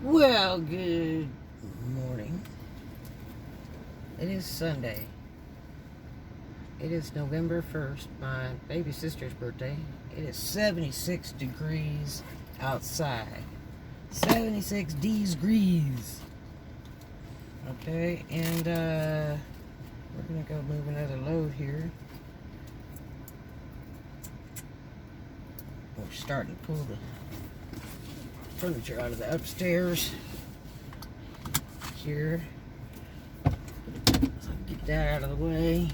Well, good morning. It is Sunday. It is November 1st, my baby sister's birthday. It is 76 degrees outside. 76 degrees. Okay, and we're going to go move another load here. We're starting to pull the furniture out of the upstairs here. So get that out of the way.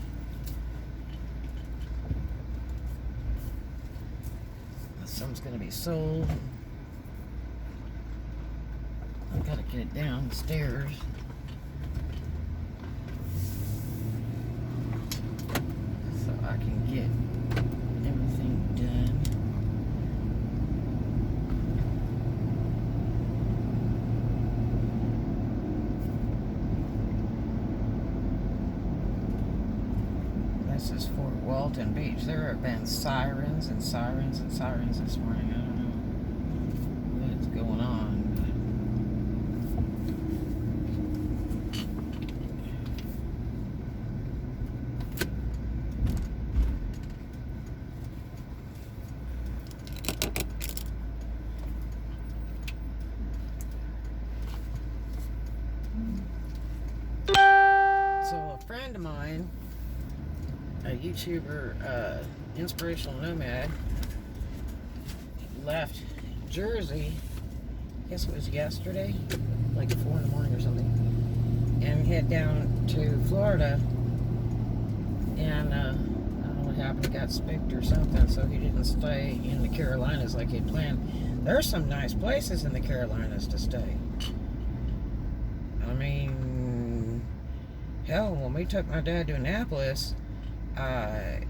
Some's gonna be sold. I've got to get it downstairs. So I can get everything done. This is Fort Walton Beach. There have been sirens and sirens and sirens this morning. I don't know what's going on. So a friend of mine, a YouTuber, inspirational nomad, left Jersey, I guess it was yesterday, like 4 in the morning or something, and head down to Florida, and I don't know what happened, he got spicked or something, so he didn't stay in the Carolinas like he'd planned. There's some nice places in the Carolinas to stay. I mean, hell, when we took my dad to Annapolis, I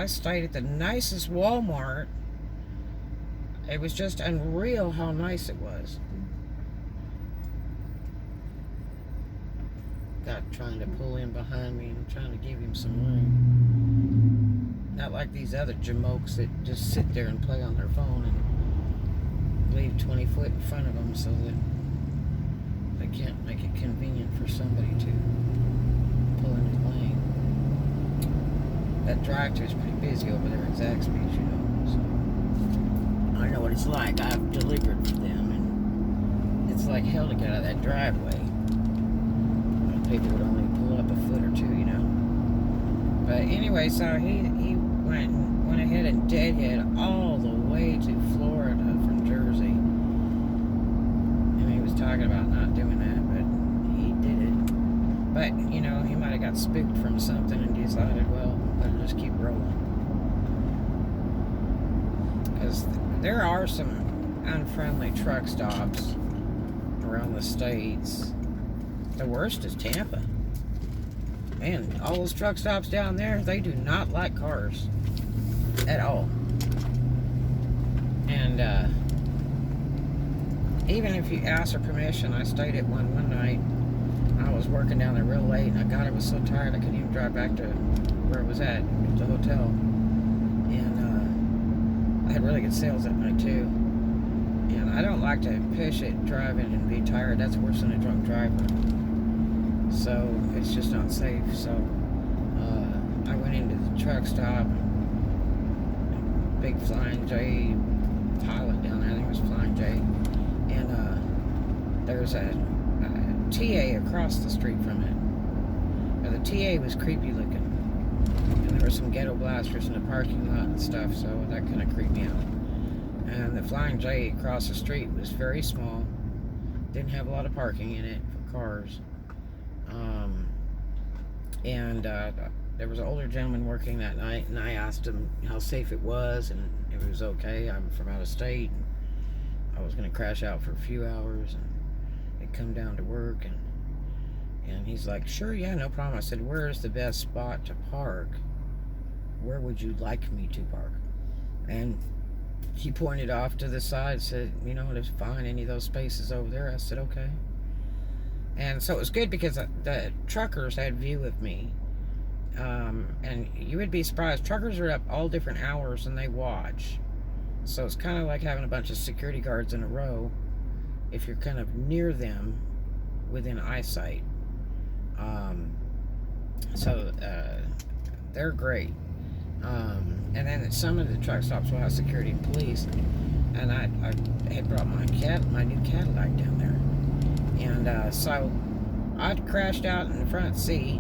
stayed at the nicest Walmart. It was just unreal how nice it was. Got trying to pull in behind me and trying to give him some room. Not like these other jamokes that just sit there and play on their phone and leave 20 foot in front of them so that they can't make it convenient for somebody to pull in his lane. That drive-thru is pretty busy over there at Zaxby's, you know. So I know what it's like. I've delivered for them, and it's like hell to get out of that driveway. People would only pull up a foot or two, you know. But anyway, so he went ahead and deadhead all the way to Florida from Jersey. And he was talking about not doing that, but he did it. But, you know, he might have got spooked from something and decided, well, better just keep rolling. Because there are some unfriendly truck stops around the states. The worst is Tampa. Man, all those truck stops down there, they do not like cars at all. And even if you ask for permission, I stayed at one night. I was working down there real late, and I was so tired I couldn't even drive back to where it was at, the hotel. And I had really good sales that night too. And I don't like to push it driving and be tired. That's worse than a drunk driver. So it's just not safe. So I went into the truck stop. Big Flying J pilot down there. I think it was Flying J. And there's a TA across the street from it. Now, the TA was creepy looking. And there were some ghetto blasters in the parking lot and stuff, so that kind of creeped me out. And the Flying J across the street was very small. Didn't have a lot of parking in it for cars. There was an older gentleman working that night, and I asked him how safe it was and if it was okay. I'm from out of state. I was going to crash out for a few hours and I'd come down to work, and he's like, sure, yeah, no problem. I said, where's the best spot to park? Where would you like me to park? And he pointed off to the side, said, you know, it's fine, any of those spaces over there. I said, okay. And so it was good because the truckers had view of me. And you would be surprised, truckers are up all different hours and they watch. So it's kind of like having a bunch of security guards in a row if you're kind of near them within eyesight. So they're great. And then some of the truck stops will have security and police. And I had brought my new Cadillac down there, and so I crashed out in the front seat.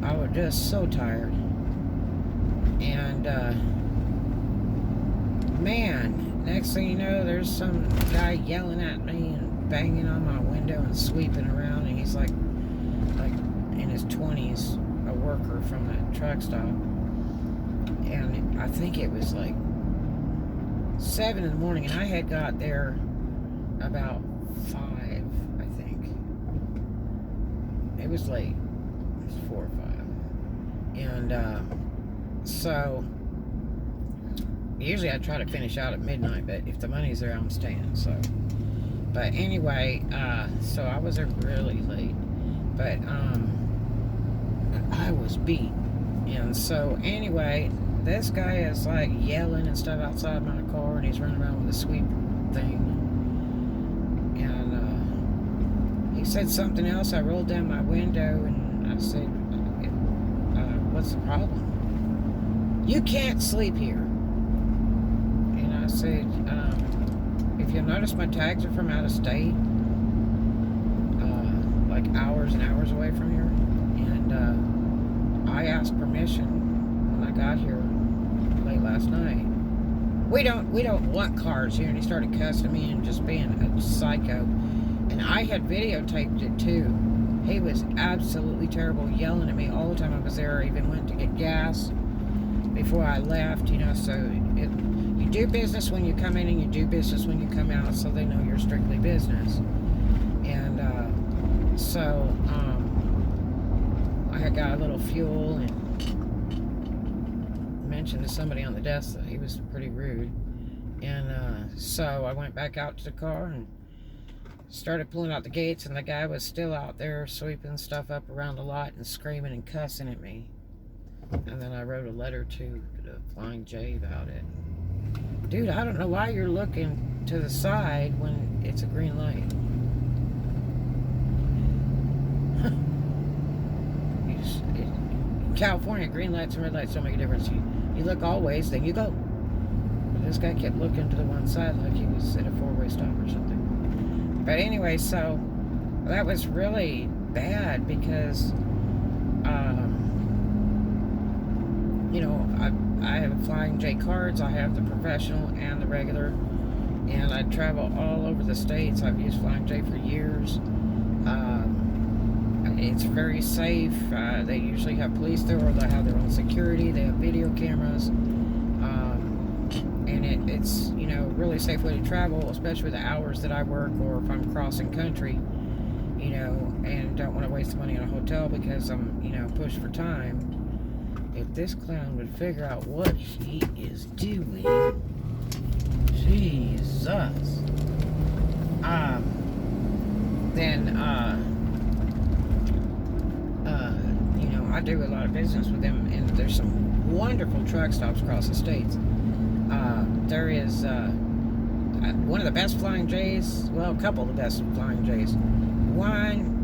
I was just so tired, and man, next thing you know, there's some guy yelling at me and banging on my window and sweeping around, and he's like in his 20s, a worker from that truck stop, and I think it was like 7 in the morning, and I had got there about 5, I think. It was late. It was 4 or 5. And so usually I try to finish out at midnight, but if the money's there, I'm staying. So, but anyway, so I was there really late, but I was beat. And so anyway, this guy is like yelling and stuff outside my car, and he's running around with a sweep thing. And he said something else. I rolled down my window and I said, what's the problem? You can't sleep here. And I said, if you'll notice, my tags are from out of state, like hours and hours away from here. And I asked permission when I got here late last night. We don't want cars here. And he started cussing me and just being a psycho. And I had videotaped it too. He was absolutely terrible, yelling at me all the time I was there. I even went to get gas before I left, you know. So you do business when you come in, and you do business when you come out, so they know you're strictly business. And so I had got a little fuel and mentioned to somebody on the desk that he was pretty rude. And so I went back out to the car and started pulling out the gates, and the guy was still out there sweeping stuff up around the lot and screaming and cussing at me. And then I wrote a letter to the Flying J about it. Dude, I don't know why you're looking to the side when it's a green light. In California, green lights and red lights don't make a difference. You look all ways, then you go. But this guy kept looking to the one side like he was at a four-way stop or something. But anyway, so that was really bad because, you know, I have Flying J cards. I have the professional and the regular, and I travel all over the states. I've used Flying J for years. It's very safe. They usually have police there, or they have their own security. They have video cameras, and it's, you know, really safe way to travel, especially the hours that I work, or if I'm crossing country, you know, and don't want to waste money on a hotel because I'm, you know, pushed for time. If this clown would figure out what he is doing, Jesus, then, you know, I do a lot of business with them, and there's some wonderful truck stops across the states. There is one of the best Flying J's, well, a couple of the best Flying J's. One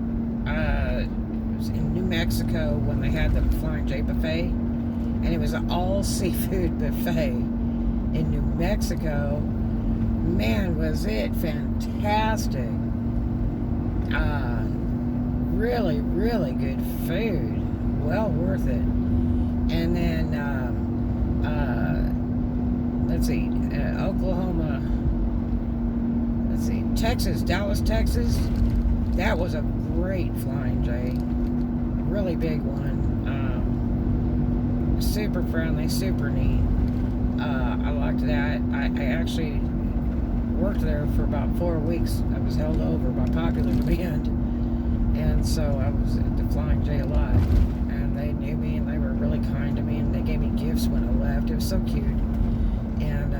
was in New Mexico when they had the Flying J buffet, and it was an all-seafood buffet in New Mexico. Man, was it fantastic. Really, really good food. Well worth it. And then, let's see, Oklahoma, let's see, Texas, Dallas, Texas. That was a great Flying J. Really big one. Super friendly, super neat. I liked that. I actually worked there for about 4 weeks. I was held over by popular demand, and so I was at the Flying J a lot, and they knew me, and they were really kind to me, and they gave me gifts when I left. It was so cute. And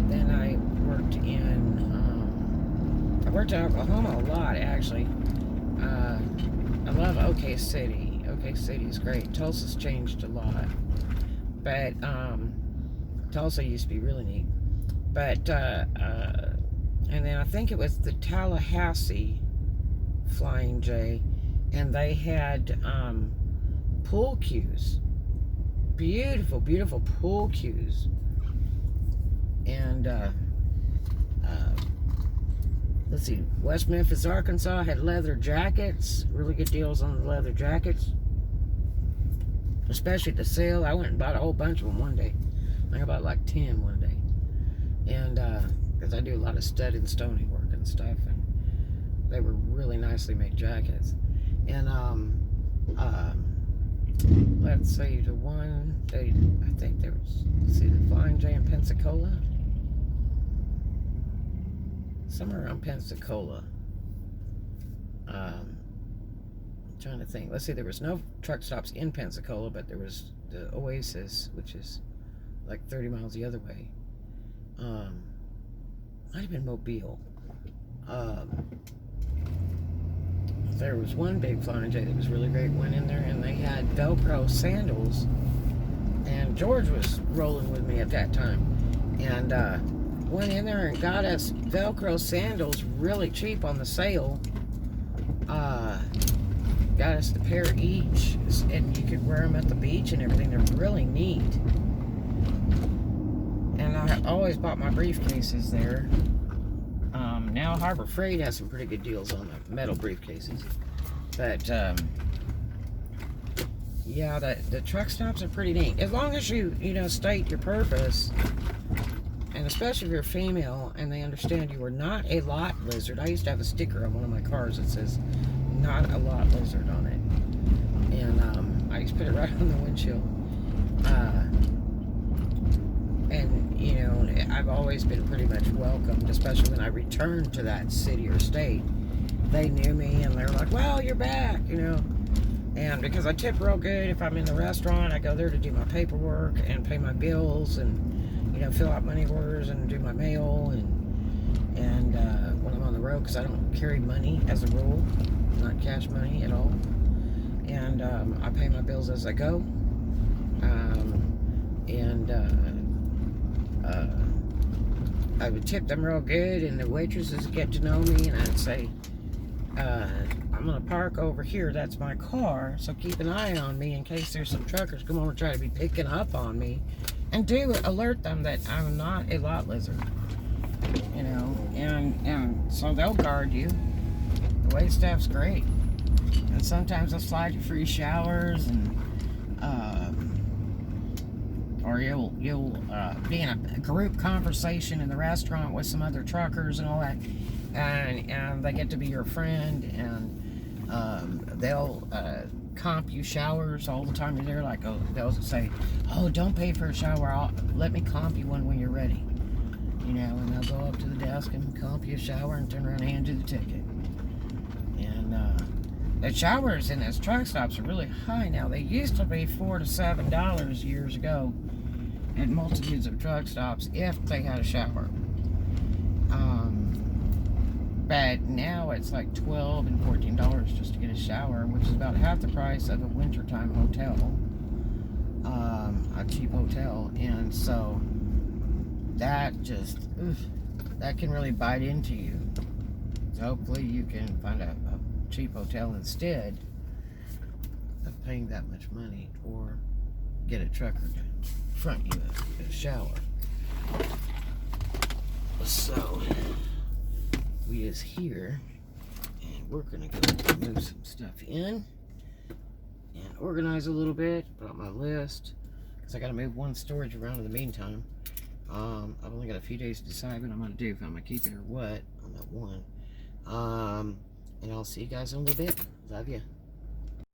then I worked in Oklahoma a lot, actually. I love OK City. OK City is great. Tulsa's changed a lot, but Tulsa used to be really neat. But, and then I think it was the Tallahassee Flying J, and they had pool cues. Beautiful, beautiful pool cues. And let's see, West Memphis, Arkansas had leather jackets. Really good deals on the leather jackets, especially at the sale. I went and bought a whole bunch of them one day. I think I bought like 10 one day. And because I do a lot of stud and stony work and stuff, and they were really nicely made jackets. And let's see, the one they, I think there was, let's see, the Flying J in Pensacola, somewhere around Pensacola. Trying to think. Let's see, there was no truck stops in Pensacola, but there was the Oasis, which is like 30 miles the other way. Might have been Mobile. There was one big Flying J that was really great. Went in there and they had Velcro sandals, and George was rolling with me at that time, and went in there and got us Velcro sandals really cheap on the sale. Got us the pair each, and you could wear them at the beach and everything. They're really neat. And I always bought my briefcases there. Now Harbor Freight has some pretty good deals on the metal briefcases. But yeah, the truck stops are pretty neat. As long as you state your purpose, and especially if you're female and they understand you are not a lot lizard. I used to have a sticker on one of my cars that says "not a lot lizard" on it, and I used to put it right on the windshield. And I've always been pretty much welcomed, especially when I returned to that city or state. They knew me and they're like, "Well, you're back," And because I tip real good, if I'm in the restaurant, I go there to do my paperwork and pay my bills and fill out money orders and do my mail, and when I'm on the road, because I don't carry money as a rule, not cash money at all, and I pay my bills as I go, I would tip them real good, and the waitresses get to know me, and I'd say, "I'm gonna park over here, that's my car, so keep an eye on me in case there's some truckers come over and try to be picking up on me," and do alert them that I'm not a lot lizard, and so they'll guard you. The wait staff's great, and sometimes they'll slide you free showers, and or you'll be in a group conversation in the restaurant with some other truckers and all that, and they get to be your friend, and they'll comp you showers all the time you're there. Like, they'll say, "Oh, don't pay for a shower, let me comp you one when you're ready," and they'll go up to the desk and comp you a shower and turn around and hand you the ticket. And the showers in those truck stops are really high now. They used to be $4 to $7 years ago at multitudes of truck stops if they had a shower. But now it's like $12 and $14 just to get a shower, which is about half the price of a wintertime hotel, a cheap hotel. And so that that can really bite into you. So hopefully you can find a cheap hotel instead of paying that much money, or get a trucker to front you a shower. So we is here, and we're gonna go move some stuff in and organize a little bit, put on my list, because I gotta move one storage around in the meantime. I've only got a few days to decide what I'm gonna do, if I'm gonna keep it or what on that one. And I'll see you guys in a little bit. Love you.